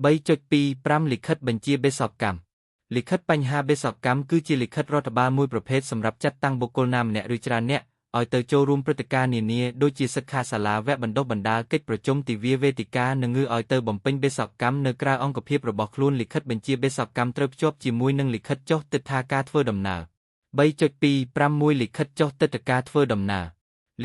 3.25 លិខិតបញ្ជាបេសកកម្មលិខិតបញ្ហាបេសកកម្មគឺជាលិខិតរដ្ឋបាលមួយប្រភេទសម្រាប់ចាត់តាំងបុគ្គលណាម្នាក់ឬច្រើននាក់ឲ្យទៅចូលរួមព្រឹត្តិការណ៍នានាដូចជាសិក្ខាសាលាវគ្គបណ្ដុះបណ្ដាលកិច្ចប្រជុំទិវាវេទិកានិងឲ្យទៅបំពេញបេសកកម្មនៅក្រៅអង្គភាពរបស់ខ្លួនលិខិតបញ្ជាបេសកកម្មត្រូវភ្ជាប់ជាមួយនឹងលិខិតចុះទិដ្ឋាការធ្វើដំណើរ 3.25 លិខិតចុះទិដ្ឋាការធ្វើដំណើរ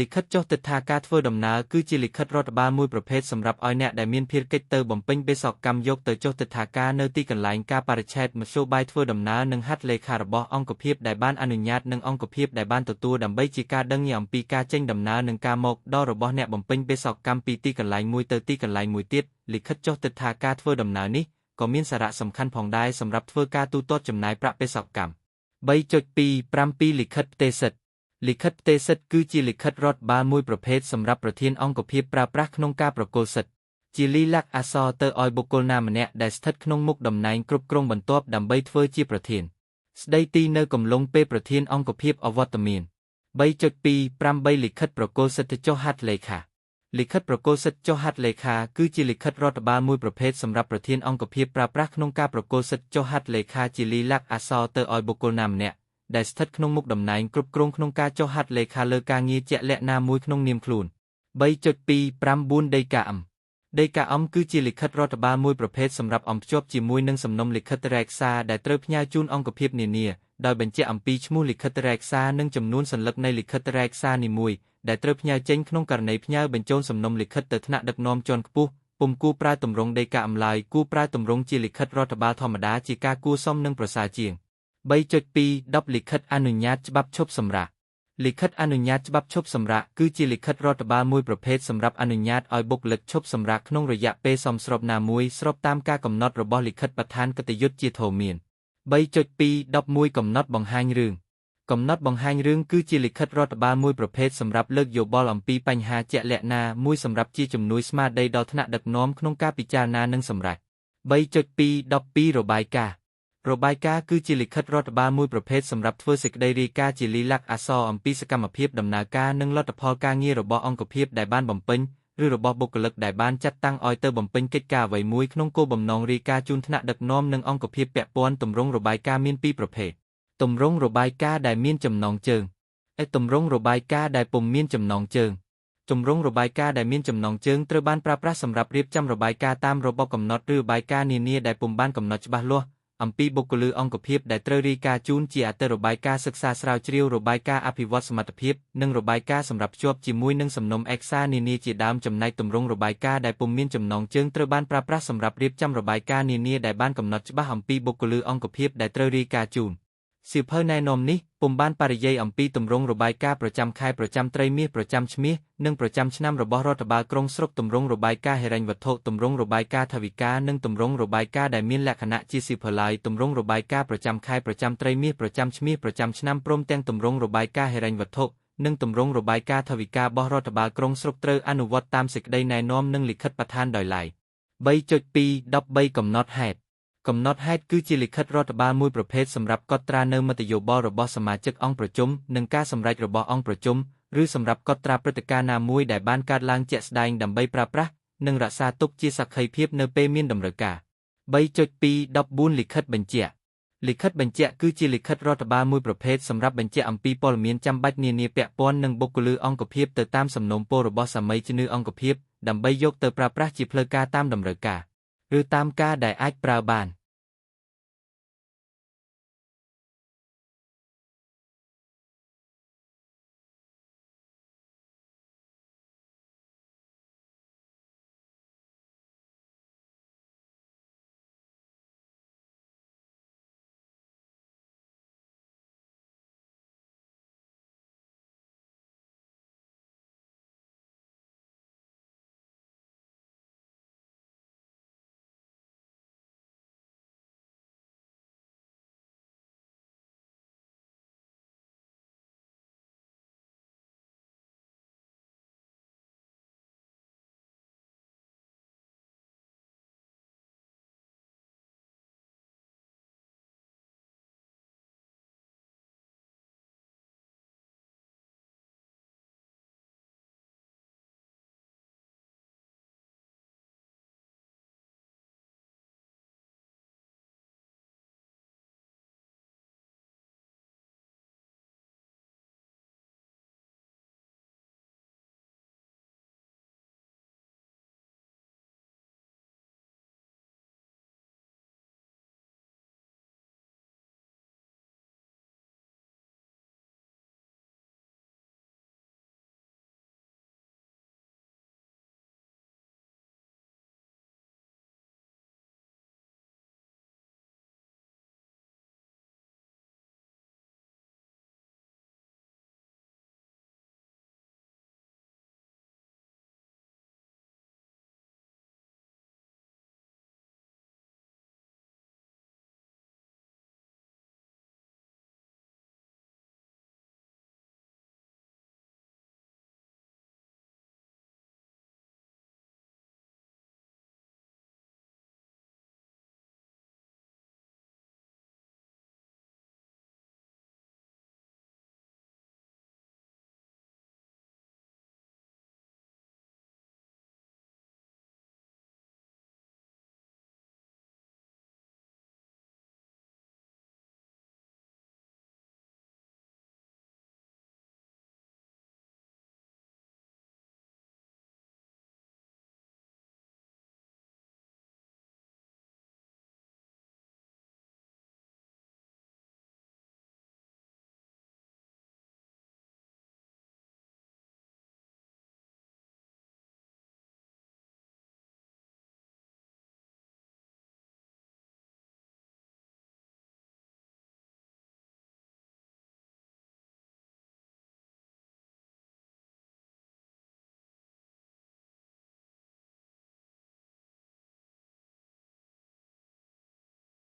លិខិតចុះទិដ្ឋាការធ្វើដំណើរគឺជាលិខិតរដ្ឋបាលមួយប្រភេទសម្រាប់ឲ្យអ្នកដែលមានភារកិច្ចទៅបំពេញបេសកកម្មយកទៅចុះទិដ្ឋាការនៅទីកន្លែងការបរិច្ឆេទមធ្យោបាយធ្វើដំណើរនិងហត្ថលេខារបស់អង្គភាពដែលបានអនុញ្ញាតនិងអង្គភាពដែលបានទទួលដើម្បីជាការដឹងអំពីការចេញដំណើរនិងការមកដល់របស់អ្នកបំពេញបេសកកម្មពីទីកន្លែងមួយទៅទីកន្លែងមួយទៀតលិខិតចុះទិដ្ឋាការធ្វើដំណើរនេះក៏មានសារៈសំខាន់ផងដែរសម្រាប់ធ្វើការទូទាត់ចំណាយប្រាក់បេសកកម្ម 3.27 លិខិតផ្ទេរសិទ្ធិលិខិតផ្ទេរសិទ្ធិគឺជាលិខិតរដ្ឋបាលមួយប្រភេទសម្រាប់ប្រធានអង្គភាពប្រើប្រាស់ក្នុងការប្រគល់សិទ្ធិជាលិលាក់អក្សរទៅឲ្យបុគ្គលណាម្នាក់ដែលស្ថិតក្នុងមុខតំណែងគ្រប់គ្រងបន្ទាប់ដើម្បីធ្វើជាប្រធានស្ដីទីនៅកំឡុងពេលប្រធានអង្គភាពអវត្តមាន 3.28 លិខិតប្រគល់សិទ្ធិចុះហត្ថលេខាលិខិតប្រគល់សិទ្ធិចុះហត្ថលេខាគឺជាលិខិតរដ្ឋបាលមួយប្រភេទសម្រាប់ប្រធានអង្គភាពប្រើប្រាស់ក្នុងការប្រគល់សិទ្ធិចុះហត្ថលេខាជាលិលាក់អក្សរទៅឲ្យបុគ្គលណាម្នាក់ដែលស្ថិតក្នុងមុខតំណែងគ្រប់គ្រងក្នុងការចុះហត្ថលេខាលើការងារជាក់លាក់ណាមួយក្នុងនាមខ្លួន 3.29 ដីកាអ៊ំដីកាអ៊ំគឺជាលិខិតរដ្ឋបាលមួយប្រភេទសម្រាប់អំភ្ជាប់ជាមួយនឹងសំណុំលិខិតរែកសារដែលត្រូវផ្ញើជូនអង្គភាពនានាដោយបញ្ជាក់អំពីឈ្មោះលិខិតរែកសារនិងចំនួនសន្លឹកនៃលិខិតរែកសារនីមួយដែលត្រូវផ្ញើចេញក្នុងករណីផ្ញើបញ្ចូលសំណុំលិខិតទៅថ្នាក់ដឹកនាំជាន់ខ្ពស់ពុំគួរប្រើទម្រង់ដីកាអ៊ំឡើយគួរប្រើទម្រង់ជាលិខិតរដ្ឋបាលធម្មតាជាការគួរសមនិងប្រសើរជាង 3.20 លិខិតអនុញ្ញាតច្បាប់ឈប់សម្រាកលិខិតអនុញ្ញាតច្បាប់ឈប់សម្រាកគឺជាលិខិតរដ្ឋបាលមួយប្រភេទសម្រាប់អនុញ្ញាតឲ្យបុគ្គលិកឈប់សម្រាកក្នុងរយៈពេលសមស្របណាមួយស្របតាមការកំណត់របស់លិខិតបឋានគតិយុត្តជាធម្មាន 3.211 កំណត់បង្ហាញរឿងកំណត់បង្ហាញរឿងគឺជាលិខិតរដ្ឋបាលមួយប្រភេទសម្រាប់លើកយោបល់អំពីបញ្ហាជាក់លាក់ណាមួយសម្រាប់ជាជំនួយស្មារតីដល់ថ្នាក់ដឹកនាំក្នុងការពិចារណានិងសម្រេច 3.212 របាយការណ៍របាយការណ៍គឺជាលិខិតរដ្ឋបាលមួយប្រភេទសម្រាប់ធ្វើសេចក្តីរាយការណ៍ជាលិលាក់អក្សរអំពីសកម្មភាពដំណើរការនិងលទ្ធផលការងាររបស់អង្គភាពដែលបានបំពេញឬរបស់បុគ្គលិកដែលបានចាត់តាំងឲ្យទៅបំពេញកិច្ចការអ្វីមួយក្នុងគោលបំណងរាយការណ៍ជូនថ្នាក់ដឹកនាំនិងអង្គភាពពាក់ព័ន្ធទម្រង់របាយការណ៍មានពីរប្រភេទទម្រង់របាយការណ៍ដែលមានចំណងជើងទម្រង់របាយការណ៍ដែលពុំមានចំណងជើងទម្រង់របាយការណ៍ដែលមានចំណងជើងត្រូវបានប្រើប្រាស់សម្រាប់រៀបចំរបាយការណ៍តាមរបបកំណត់ឬរបាយការណ៍នានាដែលពុំបានកំណត់ច្បាស់លាស់អំពីបុគ្គលិកអង្គភាពដែលត្រូវរាយការណ៍ជូនជាអតិរបាយការណ៍សិក្សាស្រាវជ្រាវរបាយការណ៍អភិវឌ្ឍសមត្ថភាពនិងរបាយការណ៍សម្រាប់ភ្ជាប់ជាមួយនឹងសំណុំឯកសារនានាជាដើមចំណែកទម្រង់របាយការណ៍ដែលពុំមានចំណងជើងត្រូវបានប្រើប្រាស់សម្រាប់រៀបចំរបាយការណ៍នានាដែលបានកំណត់ច្បាស់អំពីបុគ្គលិកអង្គភាពដែលត្រូវរាយការណ៍ជូនសៀវភៅណែនាំនេះពុំបានបរិយាយអំពីទម្រង់របាយការណ៍ប្រចាំខែប្រចាំត្រីមាសប្រចាំឆ្មាសនិងប្រចាំឆ្នាំរបស់រដ្ឋបាលក្រុងស្រុកទម្រង់របាយការណ៍ហិរញ្ញវត្ថុទម្រង់របាយការណ៍ថវិកានិងទម្រង់របាយការណ៍ដែលមានលក្ខណៈជាសៀវភៅឡាយទម្រង់របាយការណ៍ប្រចាំខែប្រចាំត្រីមាសប្រចាំឆ្មាសប្រចាំឆ្នាំព្រមទាំងទម្រង់របាយការណ៍ហិរញ្ញវត្ថុនិងទម្រង់របាយការណ៍ថវិការបស់រដ្ឋបាលក្រុងស្រុកត្រូវអនុវត្តតាមសេចក្តីណែនាំនិងលិខិតបឋានដោយឡែក 3.213 កំណត់ហេតុកំណត់ហេតុគឺជាលិខិតរដ្ឋបាលមួយប្រភេទសម្រាប់កត់ត្រានូវមតិយោបល់របស់សមាជិកអង្គប្រជុំនិងការសម្រេចរបស់អង្គប្រជុំឬសម្រាប់កត់ត្រាព្រឹត្តិការណ៍ណាមួយដែលបានកើតឡើងជាក់ស្ដែងដើម្បីប្រើប្រាស់និងរក្សាទុកជាសក្ខីភាពនៅពេលមានតម្រូវការ 3.214 លិខិតបញ្ជាក់លិខិតបញ្ជាក់គឺជាលិខិតរដ្ឋបាលមួយប្រភេទសម្រាប់បញ្ជាក់អំពីព័ត៌មានចាំបាច់នានាពាក់ព័ន្ធនឹងបុគ្គលិកអង្គភាពទៅតាមសំណូមពររបស់សមីជំនឿអង្គភាពដើម្បីយកទៅប្រើប្រាស់ជាផ្លូវការតាមតម្រូវការឬតាមការដែលអាចប្រើបាន